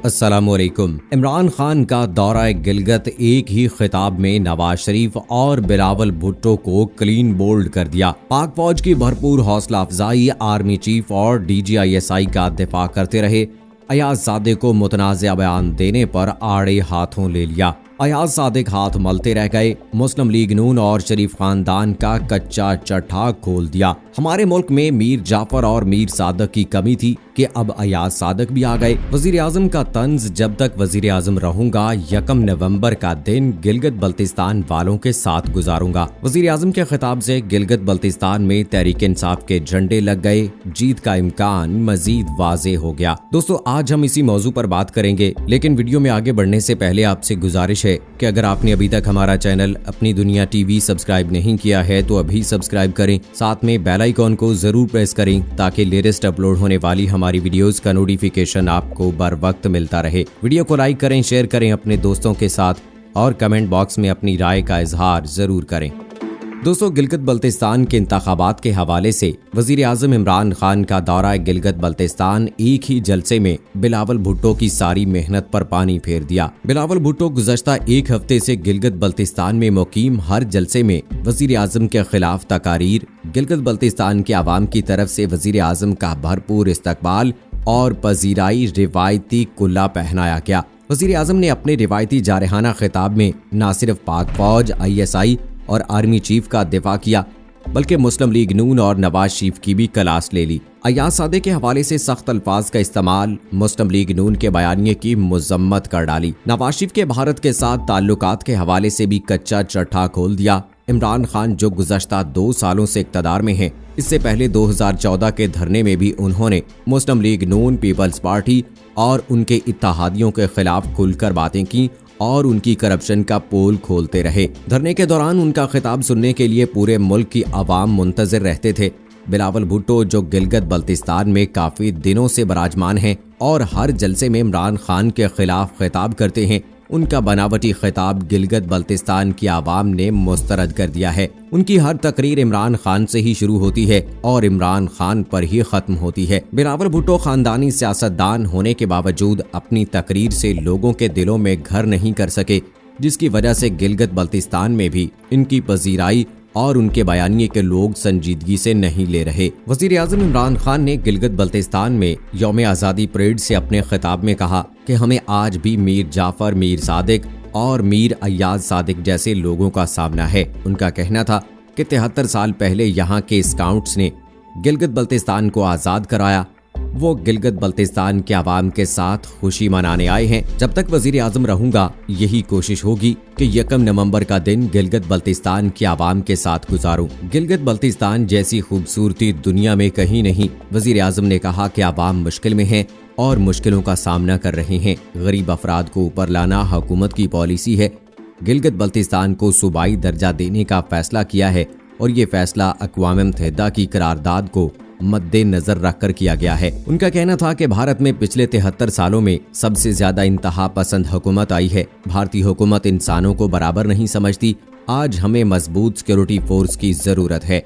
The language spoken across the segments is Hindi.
अस्सलामुअलैकुम। इमरान खान का दौरा गिलगित एक ही खिताब में नवाज शरीफ और बिलावल भुट्टो को क्लीन बोल्ड कर दिया। पाक फौज की भरपूर हौसला अफजाई, आर्मी चीफ और DGISI का दिफा करते रहे। अयाज सादिक को मुतनाज़िया बयान देने पर आड़े हाथों ले लिया। अयाज सादिक हाथ मलते रह गए। मुस्लिम लीग नून और शरीफ खानदान का कच्चा चट्टा खोल दिया। हमारे मुल्क में मीर जाफर और मीर सादक की कमी थी कि अब अयाज सादिक भी आ गए। वजीर आजम का तंज, जब तक वजीर आजम रहूंगा 1 नवंबर का दिन गिलगित बल्तिस्तान वालों के साथ गुजारूंगा। वजीर आजम के खिताब से गिलगित बल्तिस्तान में तहरीक इंसाफ के झंडे लग गए। जीत का इम्कान मजीद वाजे हो गया। दोस्तों, आज हम इसी मौजू पर बात करेंगे, लेकिन वीडियो में आगे बढ़ने से पहले आपसे गुजारिश है कि अगर आपने अभी तक हमारा चैनल अपनी दुनिया टीवी सब्सक्राइब नहीं किया है तो अभी सब्सक्राइब करें। साथ में बेल आइकॉन को जरूर प्रेस करें ताकि लेटेस्ट अपलोड होने वाली हमारी वीडियोस का नोटिफिकेशन आपको बर वक्त मिलता रहे। वीडियो को लाइक करें, शेयर करें अपने दोस्तों के साथ और कमेंट बॉक्स में अपनी राय का इजहार जरूर करें। दोस्तों, गिलगित बल्तिस्तान के इंतखाबात के हवाले से वजीर आजम इमरान खान का दौरा गिलगित बल्तिस्तान एक ही जलसे में बिलावल भुट्टो की सारी मेहनत पर पानी फेर दिया। बिलावल भुट्टो गुज़श्ता एक हफ्ते से गिलगित बल्तिस्तान में मुकीम, हर जलसे में वजीर आजम के खिलाफ तकारीर, गिलगित बल्तिस्तान के आवाम की तरफ से वजीर आजम का भरपूर इस्तकबाल और पजीराई रिवायती कुल्ला पहनाया गया। वजीर आजम ने अपने रिवायती जारहाना खिताब में न सिर्फ पाक फौज, ISI और आर्मी चीफ का दिफा किया, बल्कि मुस्लिम लीग नून और नवाज शरीफ की भी क्लास ले ली। अयाज सादिक के हवाले से सख्त अल्फाज का इस्तेमाल, मुस्लिम लीग नून के बयानिए की मुजम्मत कर डाली। नवाज शरीफ के भारत के साथ ताल्लुकात के हवाले से भी कच्चा चट्टा खोल दिया। इमरान खान जो गुज़श्ता 2 सालों से इक़्तिदार में हैं, इससे पहले 2014 के धरने में भी उन्होंने मुस्लिम लीग नून, पीपल्स पार्टी और उनके इत्तेहादियों के खिलाफ खुलकर बातें की और उनकी करप्शन का पोल खोलते रहे। धरने के दौरान उनका खिताब सुनने के लिए पूरे मुल्क की आवाम मुंतजिर रहते थे। बिलावल भुट्टो, जो गिलगित बल्तिस्तान में काफी दिनों से बराजमान हैं और हर जलसे में इमरान खान के खिलाफ खिताब करते हैं, उनका बनावटी खिताब गिलगित बल्तिस्तान की आवाम ने मुस्तरद कर दिया है। उनकी हर तकरीर इमरान खान से ही शुरू होती है और इमरान खान पर ही खत्म होती है। बिलावल भुट्टो खानदानी सियासतदान होने के बावजूद अपनी तकरीर से लोगों के दिलों में घर नहीं कर सके, जिसकी वजह से गिलगित बल्तिस्तान में भी इनकी पजीराई और उनके बयानिए के लोग संजीदगी से नहीं ले रहे। वजीर आजम इमरान खान ने गिलगित बल्तिस्तान में यौम आज़ादी परेड से अपने खिताब में कहा कि हमें आज भी मीर जाफर, मीर सादिक और मीर अयाज सादिक जैसे लोगों का सामना है। उनका कहना था कि 73 साल पहले यहाँ के स्काउट्स ने गिलगित बल्तिस्तान को आज़ाद कराया। वो गिलगित बल्तिस्तान के आवाम के साथ खुशी मनाने आए हैं। जब तक वजीर आजम रहूंगा, यही कोशिश होगी कि 1 नवंबर का दिन गिलगित बल्तिस्तान के आवाम के साथ गुजारूं। गिलगित बल्तिस्तान जैसी खूबसूरती दुनिया में कहीं नहीं। वजीर आजम ने कहा कि आवाम मुश्किल में है और मुश्किलों का सामना कर रहे हैं। गरीब अफराद को ऊपर लाना हुकूमत की पॉलिसी है। गिलगित बल्तिस्तान को सूबाई दर्जा देने का फैसला किया है और ये फैसला अक़वाम मुत्तहिदा की करारदाद को मद्देनजर रखकर किया गया है। उनका कहना था कि भारत में पिछले 73 सालों में सबसे ज्यादा इंतहा पसंद हुकूमत आई है। भारतीय हुकूमत इंसानों को बराबर नहीं समझती। आज हमें मजबूत सिक्योरिटी फोर्स की जरूरत है।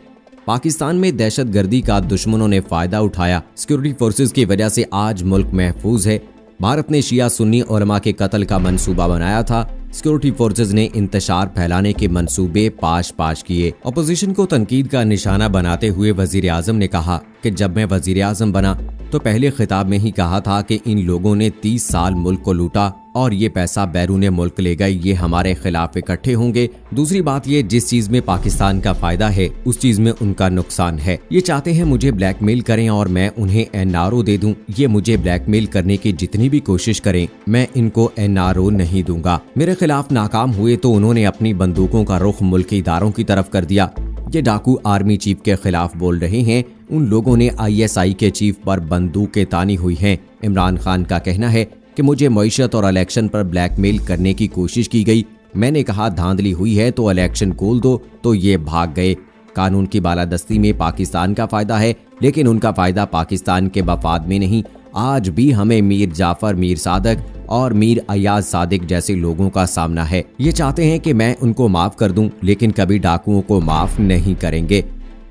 पाकिस्तान में दहशतगर्दी का दुश्मनों ने फायदा उठाया। सिक्योरिटी फोर्सेस की वजह से आज मुल्क महफूज है। भारत ने शिया सुन्नी उलमा के कत्ल का मंसूबा बनाया था। सिक्योरिटी फोर्सेज ने इंतशार फैलाने के मंसूबे पाश किए। अपोजिशन को तनकीद का निशाना बनाते हुए वजीर आजम ने कहा कि जब मैं वजीर आजम बना तो पहले खिताब में ही कहा था कि इन लोगों ने 30 साल मुल्क को लूटा और ये पैसा बैरून मुल्क ले गए, ये हमारे खिलाफ इकट्ठे होंगे। दूसरी बात, ये जिस चीज में पाकिस्तान का फायदा है उस चीज में उनका नुकसान है। ये चाहते हैं मुझे ब्लैकमेल करें और मैं उन्हें NRO दे दूं। ये मुझे ब्लैकमेल करने की जितनी भी कोशिश करें, मैं इनको NRO नहीं दूंगा। मेरे खिलाफ नाकाम हुए तो उन्होंने अपनी बंदूकों का रुख मुल्की इदारों की तरफ कर दिया। ये डाकू आर्मी चीफ के खिलाफ बोल रहे हैं। उन लोगों ने ISI के चीफ पर बंदूकें तानी हुई हैं। इमरान खान का कहना है कि मुझे मईशत और इलेक्शन पर ब्लैकमेल करने की कोशिश की गई। मैंने कहा धांधली हुई है तो इलेक्शन खोल दो, तो ये भाग गए। कानून की बालादस्ती में पाकिस्तान का फायदा है, लेकिन उनका फायदा पाकिस्तान के मफाद में नहीं। आज भी हमें मीर जाफर, मीर सादिक और मीर अयाज सादिक जैसे लोगों का सामना है। ये चाहते हैं कि मैं उनको माफ कर दूं, लेकिन कभी डाकुओं को माफ नहीं करेंगे।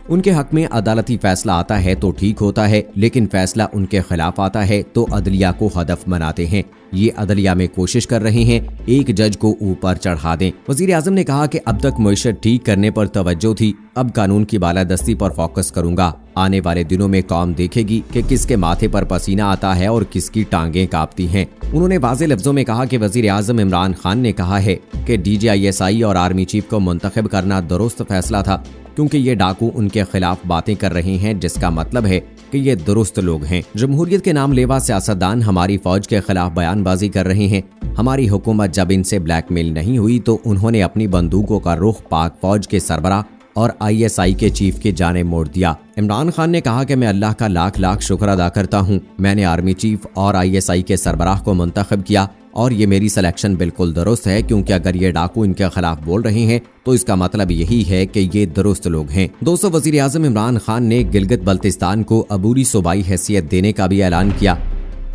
उनके हक में अदालती फैसला आता है तो ठीक होता है, लेकिन फैसला उनके खिलाफ आता है तो अदलिया को हदफ बनाते हैं। ये अदलिया में कोशिश कर रहे हैं एक जज को ऊपर चढ़ा दें। वजीर आजम ने कहा कि अब तक मईशत ठीक करने पर तवज्जो थी, अब कानून की बालादस्ती पर फोकस करूंगा। आने वाले दिनों में कौम देखेगी कि किसके माथे पर पसीना आता है और किसकी टांगें कांपती हैं। उन्होंने वाज़े लफ्जों में कहा कि वजीर आजम इमरान खान ने कहा है कि DGISI और आर्मी चीफ को मुंतखब करना दुरुस्त फैसला था, क्योंकि ये डाकू उनके खिलाफ बातें कर रहे हैं, जिसका मतलब है कि ये दुरुस्त लोग हैं। जमहूरियत के नाम लेवा सियासतदान हमारी फौज के खिलाफ बयानबाजी कर रहे हैं। हमारी हुकूमत जब इनसे ब्लैकमेल नहीं हुई तो उन्होंने अपनी बंदूकों का रुख पाक फौज के सरबराह और ISI के चीफ की जाने मोड़ दिया। इमरान खान ने कहा कि मैं अल्लाह का लाख लाख शुक्र अदा करता हूँ, मैंने आर्मी चीफ और ISI के सरबराह को मुंतखब किया और ये मेरी सिलेक्शन बिल्कुल दुरुस्त है, क्योंकि अगर ये डाकू इनके खिलाफ बोल रहे हैं तो इसका मतलब यही है कि ये दुरुस्त लोग हैं। दोस्तों, वजीर आजम इमरान खान ने गिलगित बल्तिस्तान को अबूरी सूबाई हैसियत देने का भी ऐलान किया।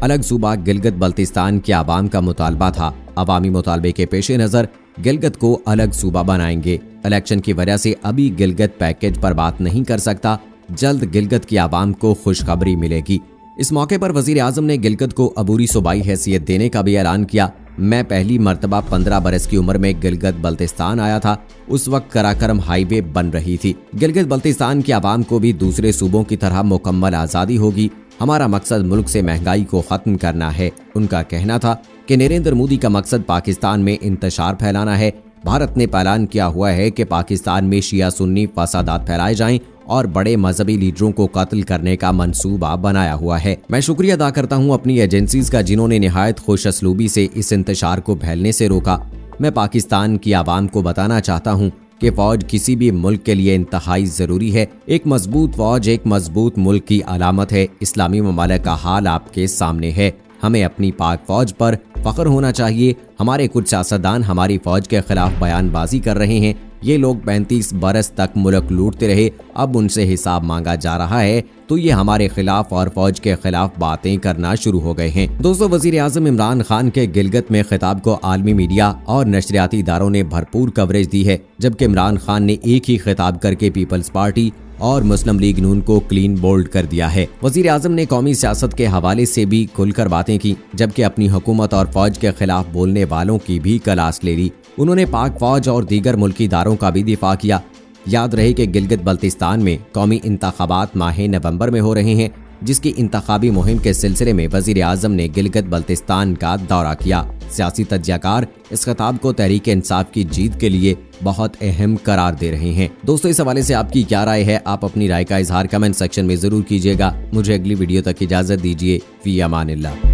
अलग सूबा गिलगित बल्तिस्तान के आवाम का मुतालबा था। अवामी मुतालबे के पेश नज़र गिलगित को अलग सूबा बनाएंगे। इलेक्शन की वजह से अभी गिलगित पैकेज पर बात नहीं कर सकता, जल्द गिलगित की आवाम को खुशखबरी मिलेगी। इस मौके पर वजीर आजम ने गिलगित को अबूरी सूबाई हैसियत देने का भी ऐलान किया। मैं पहली मर्तबा 15 बरस की उम्र में गिलगित बल्तिस्तान आया था। उस वक्त कराकरम हाईवे बन रही थी। गिलगित बल्तिस्तान की आवाम को भी दूसरे सूबों की तरह मुकम्मल आज़ादी होगी। हमारा मकसद मुल्क से महंगाई को खत्म करना है। उनका कहना था कि नरेंद्र मोदी का मकसद पाकिस्तान में इंतशार फैलाना है। भारत ने ऐलान किया हुआ है कि पाकिस्तान में शिया सुन्नी फसादात फैलाए जाएं और बड़े मजहबी लीडरों को कत्ल करने का मंसूबा बनाया हुआ है। मैं शुक्रिया अदा करता हूं अपनी एजेंसीज का, जिन्होंने निहायत खुश असलूबी से इस इंतशार को फैलने से रोका। मैं पाकिस्तान की आवाम को बताना चाहता हूं कि फौज किसी भी मुल्क के लिए इंतहाई जरूरी है। एक मजबूत फौज एक मजबूत मुल्क की अलामत है। इस्लामी ममालिक का हाल आपके सामने है। हमें अपनी पाक फौज पर फख्र होना चाहिए। हमारे कुछ सियासतदान हमारी फौज के खिलाफ बयानबाजी कर रहे हैं। ये लोग 35 बरस तक मुल्क लूटते रहे, अब उनसे हिसाब मांगा जा रहा है, तो ये हमारे खिलाफ और फौज के खिलाफ बातें करना शुरू हो गए हैं। दोस्तों, वजीर आजम इमरान खान के गिलगित में खिताब को आलमी मीडिया और नशरियाती इदारों ने भरपूर कवरेज दी है, जबकि इमरान खान ने एक ही खिताब करके पीपल्स पार्टी और मुस्लिम लीग नून को क्लीन बोल्ड कर दिया है। वजीर आजम ने कौमी सियासत के हवाले से भी खुलकर बातें की, जबकि अपनी हुकूमत और फौज के खिलाफ बोलने वालों की भी क्लास ले ली। उन्होंने पाक फौज और दीगर मुल्की इदारों का भी दिफा किया। याद रहे कि गिलगित बल्तिस्तान में कौमी इंतखाबात माह नवंबर में हो रहे हैं, जिसकी इंतखाबी मुहिम के सिलसिले में वजीर आजम ने गिलगित बल्तिस्तान का दौरा किया। सियासी तज्जियाकार इस खिताब को तहरीक इंसाफ की जीत के लिए बहुत अहम करार दे रहे हैं। दोस्तों, इस हवाले से आपकी क्या राय है? आप अपनी राय का इजहार कमेंट सेक्शन में जरूर कीजिएगा। मुझे अगली वीडियो तक इजाजत दीजिए। फी अमानिल्लाह।